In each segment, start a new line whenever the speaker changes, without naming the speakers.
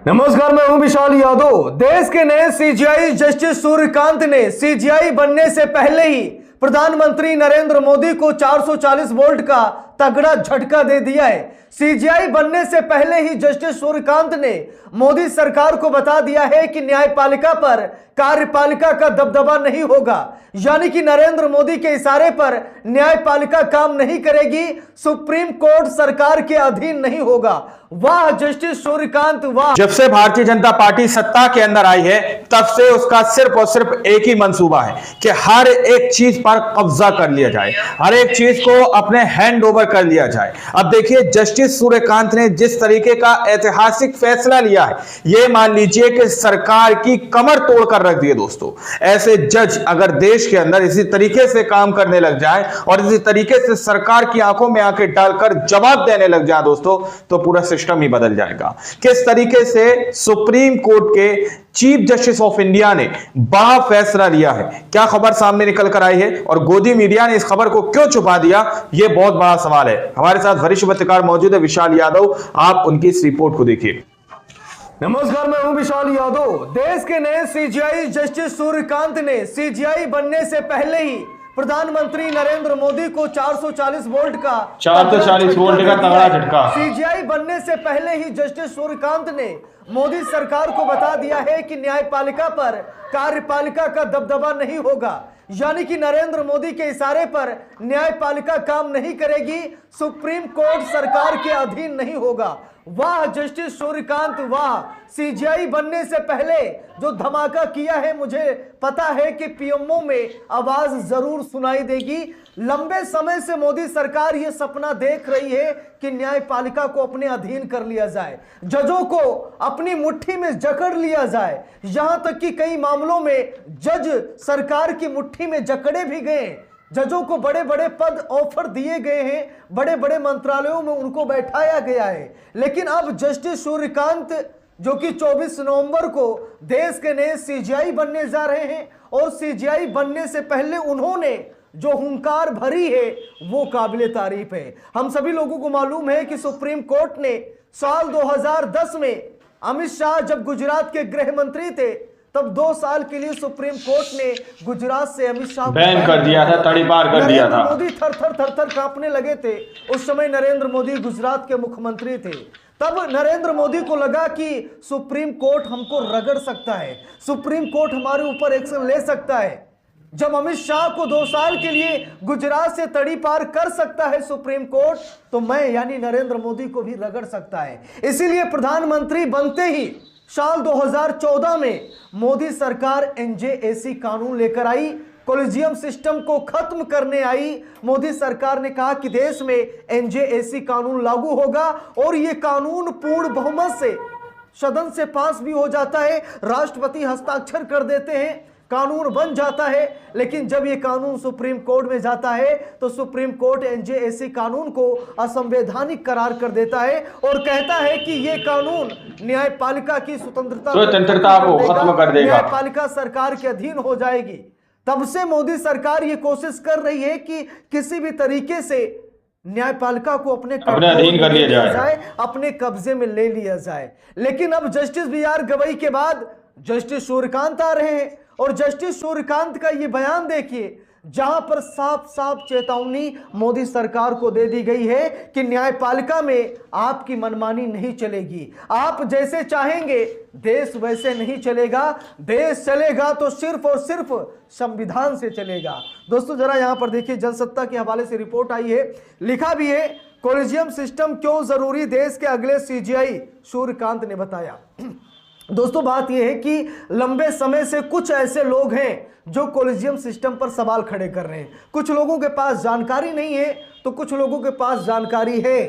नमस्कार, मैं हूं विशाल यादव। देश के नए सीजीआई जस्टिस सूर्यकांत ने सीजीआई बनने से पहले ही प्रधानमंत्री नरेंद्र मोदी को 440 वोल्ट का तगड़ा झटका दे दिया है। सीजीआई बनने से पहले ही जस्टिस सूर्यकांत ने मोदी सरकार को बता दिया है कि न्यायपालिका पर कार्यपालिका का दबदबा नहीं होगा, यानी कि नरेंद्र मोदी के इशारे पर न्यायपालिका काम नहीं करेगी, सुप्रीम कोर्ट सरकार के अधीन नहीं होगा। वाह जस्टिस सूर्यकांत वाह।
जब से भारतीय जनता पार्टी सत्ता के अंदर आई है तब से उसका सिर्फ और सिर्फ एक ही मंसूबा है कि हर एक चीज पर कब्जा कर लिया जाए, हर एक चीज को अपने हैंड ओवर कर लिया जाए। अब देखिए जस्टिस सूर्यकांत ने जिस तरीके का ऐतिहासिक फैसला लिया है, यह मान लीजिए कि सरकार की कमर तोड़कर रख दिए। दोस्तों, ऐसे जज अगर देश के अंदर इसी तरीके से काम करने लग जाए और इसी तरीके से सरकार की आंखों में आंखें डालकर जवाब देने लग जाए दोस्तों, तो पूरा सिस्टम ही बदल जाएगा। किस तरीके से सुप्रीम कोर्ट के चीफ जस्टिस ऑफ इंडिया ने बड़ा फैसला लिया है, क्या खबर सामने निकल कर आई है और गोदी मीडिया ने इस खबर को क्यों छुपा दिया, यह बहुत बड़ा सवाल है। हमारे साथ वरिष्ठ पत्रकार मौजूद है विशाल यादव, आप उनकी इस रिपोर्ट को देखिए।
नमस्कार, मैं हूं विशाल यादव। देश के नए सीजीआई जस्टिस सूर्यकांत ने सीजीआई बनने से पहले ही प्रधानमंत्री नरेंद्र मोदी को 440 वोल्ट का
तगड़ा झटका।
सीजीआई बनने से पहले ही जस्टिस सूर्यकांत ने मोदी सरकार को बता दिया है कि न्यायपालिका पर कार्यपालिका का दबदबा नहीं होगा, यानी कि नरेंद्र मोदी के इशारे पर न्यायपालिका काम नहीं करेगी, सुप्रीम कोर्ट सरकार के अधीन नहीं होगा। वाह जस्टिस सूर्यकांत वाह। सीजीआई बनने से पहले जो धमाका किया है, मुझे पता है कि पीएमओ में आवाज जरूर सुनाई देगी। लंबे समय से मोदी सरकार ये सपना देख रही है कि न्यायपालिका को अपने अधीन कर लिया जाए, जजों को अपनी मुट्ठी में जकड़ लिया जाए। यहां तक कि कई मामलों में जज सरकार की मुट्ठी में जकड़े भी गए, जजों को बड़े बड़े पद ऑफर दिए गए हैं, बड़े बड़े मंत्रालयों में उनको बैठाया गया है। लेकिन अब जस्टिस सूर्यकांत जो कि 24 नवंबर को देश के नए सीजीआई बनने जा रहे हैं, और सीजीआई बनने से पहले उन्होंने जो हुंकार भरी है वो काबिले तारीफ है। हम सभी लोगों को मालूम है कि सुप्रीम कोर्ट ने साल 2010 में अमित शाह जब गुजरात के गृह मंत्री थे, तब 2 साल के लिए सुप्रीम कोर्ट ने गुजरात से अमित शाह को
बैन कर दिया था, तड़ीपार कर दिया था।
मोदी थर-थर कांपने लगे थे। उस समय नरेंद्र मोदी गुजरात के मुख्यमंत्री थे। तब नरेंद्र मोदी को लगा कि सुप्रीम कोर्ट हमको रगड़ सकता है, सुप्रीम कोर्ट हमारे ऊपर एक्शन ले सकता है। जब अमित शाह को 2 साल के लिए गुजरात से तड़ीपार कर सकता है सुप्रीम कोर्ट, तो मैं यानी नरेंद्र मोदी को भी रगड़ सकता है। इसीलिए प्रधानमंत्री बनते ही साल 2014 में मोदी सरकार एनजेएसी कानून लेकर आई, कोलिजियम सिस्टम को खत्म करने आई। मोदी सरकार ने कहा कि देश में एनजेएसी कानून लागू होगा, और यह कानून पूर्ण बहुमत से सदन से पास भी हो जाता है, राष्ट्रपति हस्ताक्षर कर देते हैं, कानून बन जाता है। लेकिन जब यह कानून सुप्रीम कोर्ट में जाता है तो सुप्रीम कोर्ट एनजेएसी कानून को असंवैधानिक करार कर देता है और कहता है कि यह कानून न्यायपालिका की स्वतंत्रता
को खत्म कर देगा,
न्यायपालिका सरकार के अधीन हो जाएगी। तब से मोदी सरकार ये कोशिश कर रही है कि किसी भी तरीके से न्यायपालिका को अपने
अधीन कर लिया जाए,
अपने कब्जे में ले लिया जाए। लेकिन अब जस्टिस बीआर गवई के बाद जस्टिस सूर्यकांत आ रहे हैं, और जस्टिस सूर्यकांत का ये बयान देखिए, जहां पर साफ साफ चेतावनी मोदी सरकार को दे दी गई है कि न्यायपालिका में आपकी मनमानी नहीं चलेगी, आप जैसे चाहेंगे देश वैसे नहीं चलेगा, देश चलेगा तो सिर्फ और सिर्फ संविधान से चलेगा। दोस्तों जरा यहां पर देखिए, जनसत्ता के हवाले से रिपोर्ट आई है, लिखा भी है कोलिजियम सिस्टम क्यों जरूरी, देश के अगले सीजीआई सूर्यकांत ने बताया। दोस्तों बात यह है कि लंबे समय से कुछ ऐसे लोग हैं जो कोलिजियम सिस्टम पर सवाल खड़े कर रहे हैं। कुछ लोगों के पास जानकारी नहीं है तो कुछ लोगों के पास जानकारी है।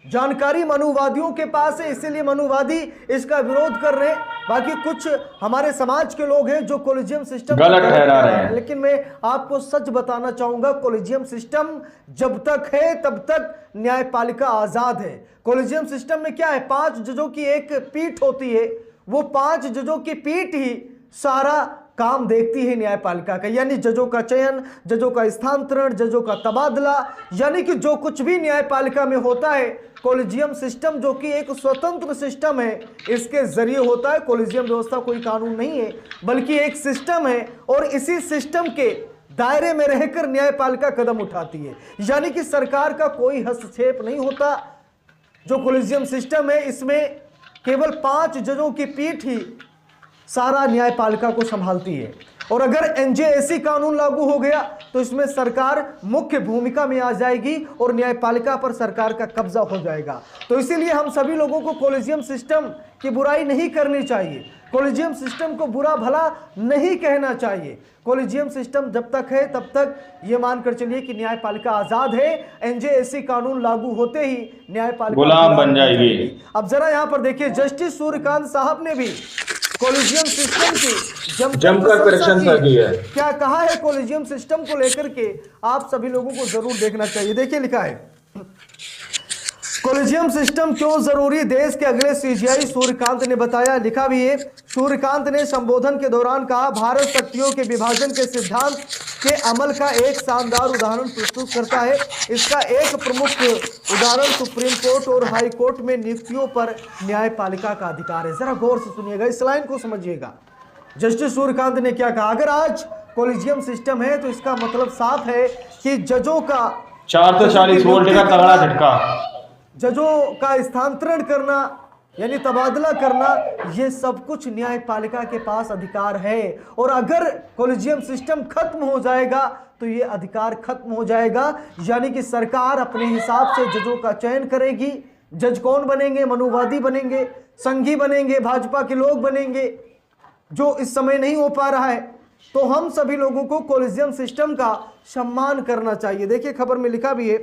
जानकारी मनुवादियों के पास है, इसीलिए मनुवादी इसका विरोध कर रहे हैं। बाकी कुछ हमारे समाज के लोग हैं जो कोलिजियम सिस्टम
गलत ठहरा रहे हैं।
लेकिन मैं आपको सच बताना चाहूंगा, कोलिजियम सिस्टम जब तक है तब तक न्यायपालिका आजाद है। कोलिजियम सिस्टम में क्या है, 5 जजों की एक पीठ होती है, वो 5 जजों की पीठ ही सारा काम देखती है न्यायपालिका का, यानी जजों का चयन, जजों का स्थानांतरण, जजों का तबादला, यानी कि जो कुछ भी न्यायपालिका में होता है कॉलेजियम सिस्टम, जो कि एक स्वतंत्र सिस्टम है, इसके जरिए होता है। कॉलेजियम व्यवस्था कोई कानून नहीं है बल्कि एक सिस्टम है, और इसी सिस्टम के दायरे में रहकर न्यायपालिका कदम उठाती है, यानी कि सरकार का कोई हस्तक्षेप नहीं होता। जो कॉलेजियम सिस्टम है इसमें केवल 5 जजों की पीठ ही सारा न्यायपालिका को संभालती है, और अगर एनजेएसी कानून लागू हो गया तो इसमें सरकार मुख्य भूमिका में आ जाएगी और न्यायपालिका पर सरकार का कब्जा हो जाएगा। तो इसीलिए हम सभी लोगों को कॉलेजियम सिस्टम की बुराई नहीं करनी चाहिए, कॉलेजियम सिस्टम को बुरा भला नहीं कहना चाहिए। कॉलेजियम सिस्टम जब तक है तब तक ये मानकर चलिए कि न्यायपालिका आजाद है, एनजेएसी कानून लागू होते ही न्यायपालिका
गुलाम बन जाएगी।
अब जरा यहाँ पर देखिए, जस्टिस सूर्यकांत साहब ने भी कॉलेजियम सिस्टम की
जमकर प्रशंसा की है।
क्या कहा है कॉलेजियम सिस्टम को लेकर के, आप सभी लोगों को जरूर देखना चाहिए। देखिए लिखा है, कॉलेजियम सिस्टम क्यों जरूरी, देश के अगले सीजीआई सूर्यकांत ने बताया। लिखा भी है, सूर्यकांत ने संबोधन के दौरान कहा, भारत शक्तियों के विभाजन के सिद्धांत के अमल का एक शानदार उदाहरण प्रस्तुत करता है। इसका एक प्रमुख उदाहरण सुप्रीम कोर्ट और हाई कोर्ट में नियुक्तियों पर न्यायपालिका का अधिकार है। जरा गौर से सुनिएगा, इस लाइन को समझिएगा। जस्टिस सूर्यकांत ने क्या कहा, अगर आज कॉलेजियम सिस्टम है तो इसका मतलब साफ है कि जजों का
440 वोल्ट का तगड़ा झटका,
जजों का स्थानांतरण करना यानी तबादला करना, ये सब कुछ न्यायपालिका के पास अधिकार है। और अगर कॉलेजियम सिस्टम खत्म हो जाएगा तो ये अधिकार खत्म हो जाएगा, यानी कि सरकार अपने हिसाब से जजों का चयन करेगी। जज कौन बनेंगे, मनुवादी बनेंगे, संघी बनेंगे, भाजपा के लोग बनेंगे, जो इस समय नहीं हो पा रहा है। तो हम सभी लोगों को कॉलेजियम सिस्टम का सम्मान करना चाहिए। देखिए खबर में लिखा भी है,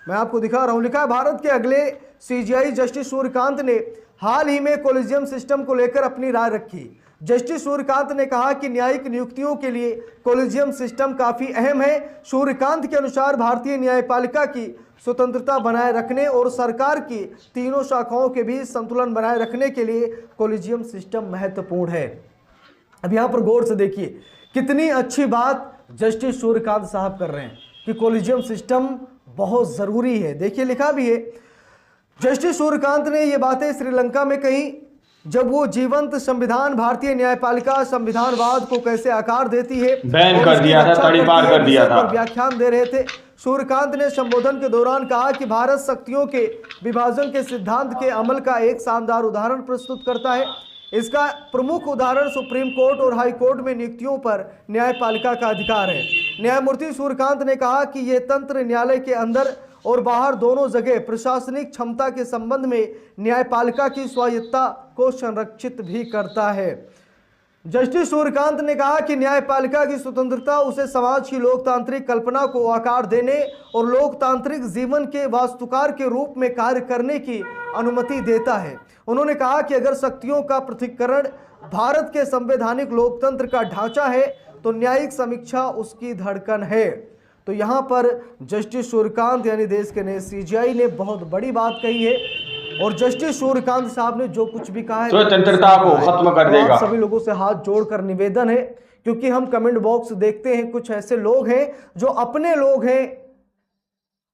मैं आपको दिखा रहा हूं, लिखा है, भारत के अगले सीजीआई जस्टिस सूर्यकांत ने हाल ही में कॉलेजियम सिस्टम को लेकर अपनी राय रखी। जस्टिस सूर्यकांत ने कहा कि न्यायिक नियुक्तियों के लिए कॉलेजियम सिस्टम काफी अहम है। सूर्यकांत के अनुसार भारतीय न्यायपालिका की स्वतंत्रता बनाए रखने और सरकार की तीनों शाखाओं के बीच संतुलन बनाए रखने के लिए कॉलेजियम सिस्टम महत्वपूर्ण है। अब यहाँ पर गौर से देखिए, कितनी अच्छी बात जस्टिस सूर्यकांत साहब कर रहे हैं कि कॉलेजियम सिस्टम बहुत जरूरी है। देखिए लिखा भी है, जस्टिस सूर्यकांत ने ये बातें श्रीलंका में कही जब वो जीवंत संविधान भारतीय न्यायपालिका संविधानवाद को कैसे आकार देती है
बैन कर दिया था, तड़ीपार कर दिया था,
व्याख्यान दे रहे थे। सूर्यकांत ने संबोधन के दौरान कहा कि भारत शक्तियों के विभाजन के सिद्धांत के अमल का एक शानदार उदाहरण प्रस्तुत करता है। इसका प्रमुख उदाहरण सुप्रीम कोर्ट और हाई कोर्ट में नियुक्तियों पर न्यायपालिका का अधिकार है। न्यायमूर्ति सूर्यकांत ने कहा कि यह तंत्र न्यायालय के अंदर और बाहर दोनों जगह प्रशासनिक क्षमता के संबंध में न्यायपालिका की स्वायत्तता को संरक्षित भी करता है। जस्टिस सूर्यकांत ने कहा कि न्यायपालिका की स्वतंत्रता उसे समाज की लोकतांत्रिक कल्पना को आकार देने और लोकतांत्रिक जीवन के वास्तुकार के रूप में कार्य करने की अनुमति देता है। उन्होंने कहा कि अगर शक्तियों का पृथक्करण भारत के संवैधानिक लोकतंत्र का ढांचा है तो न्यायिक समीक्षा उसकी धड़कन है। तो यहाँ पर जस्टिस सूर्यकांत यानी देश के नए सीजीआई ने बहुत बड़ी बात कही है, और जस्टिस सूर्यकांत साहब ने जो कुछ भी कहा है
स्वतंत्रता को खत्म कर देगा।
आप सभी लोगों से हाथ जोड़कर निवेदन है, क्योंकि हम कमेंट बॉक्स देखते हैं, कुछ ऐसे लोग हैं जो अपने लोग हैं,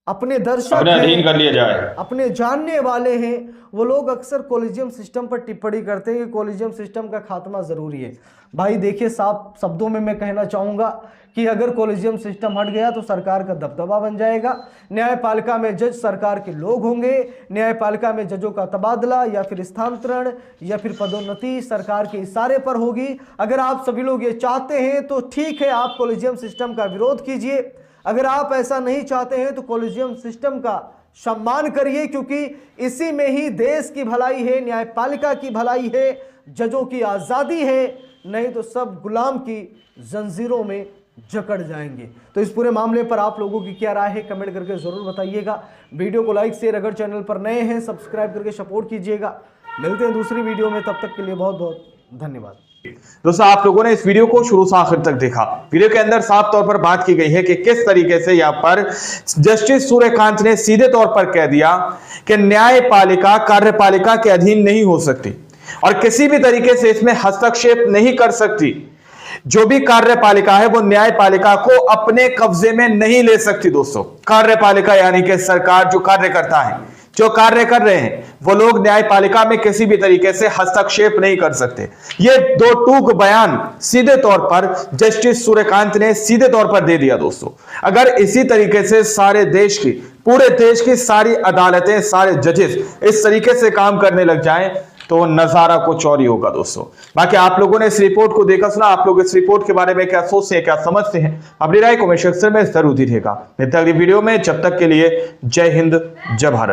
अपने दर्शक
अधीन कर लिया जाए,
अपने जानने वाले हैं, वो लोग अक्सर कॉलेजियम सिस्टम पर टिप्पणी करते हैं कि कॉलेजियम सिस्टम का खात्मा जरूरी है। भाई देखिए, साफ शब्दों में मैं कहना चाहूंगा कि अगर कॉलेजियम सिस्टम हट गया तो सरकार का दबदबा बन जाएगा। न्यायपालिका में जज सरकार के लोग होंगे, न्यायपालिका में जजों का तबादला या फिर स्थानांतरण या फिर पदोन्नति सरकार के इशारे पर होगी। अगर आप सभी लोग ये चाहते हैं तो ठीक है, आप कॉलेजियम सिस्टम का विरोध कीजिए। अगर आप ऐसा नहीं चाहते हैं तो कॉलेजियम सिस्टम का सम्मान करिए, क्योंकि इसी में ही देश की भलाई है, न्यायपालिका की भलाई है, जजों की आज़ादी है। नहीं तो सब गुलाम की जंजीरों में जकड़ जाएंगे। तो इस पूरे मामले पर आप लोगों की क्या राय है, कमेंट करके जरूर बताइएगा। वीडियो को लाइक शेयर, अगर चैनल पर नए हैं सब्सक्राइब करके सपोर्ट कीजिएगा। मिलते हैं दूसरी वीडियो में, तब तक के लिए बहुत बहुत धन्यवाद।
दोस्तों, आप लोगों ने इस वीडियो को शुरू से आखिर तक देखा। वीडियो के अंदर साफ तौर पर बात की गई है कि किस तरीके से यहाँ पर जस्टिस सूर्यकांत ने सीधे तौर पर कह दिया कि न्यायपालिका कार्यपालिका के अधीन नहीं हो सकती और किसी भी तरीके से इसमें हस्तक्षेप नहीं कर सकती। जो भी कार्यपालिका है वो न्यायपालिका को अपने कब्जे में नहीं ले सकती दोस्तों। कार्यपालिका यानी कि सरकार जो कार्य करता है, जो कार्य कर रहे हैं, वो लोग न्यायपालिका में किसी भी तरीके से हस्तक्षेप नहीं कर सकते। ये दो टूक बयान सीधे तौर पर जस्टिस सूर्यकांत ने सीधे तौर पर दे दिया दोस्तों। अगर इसी तरीके से सारे देश की, पूरे देश की सारी अदालतें, सारे जजेस इस तरीके से काम करने लग जाएं तो नजारा कुछ और ही होगा दोस्तों। बाकी आप लोगों ने इस रिपोर्ट को देखा सुना, आप लोग इस रिपोर्ट के बारे में क्या सोचते हैं, क्या समझते हैं, अपनी राय कमेंट सेक्शन में जरूर दीजिएगा। मिलते हैं अगली वीडियो में, जब तक के लिए जय हिंद, जय भारत।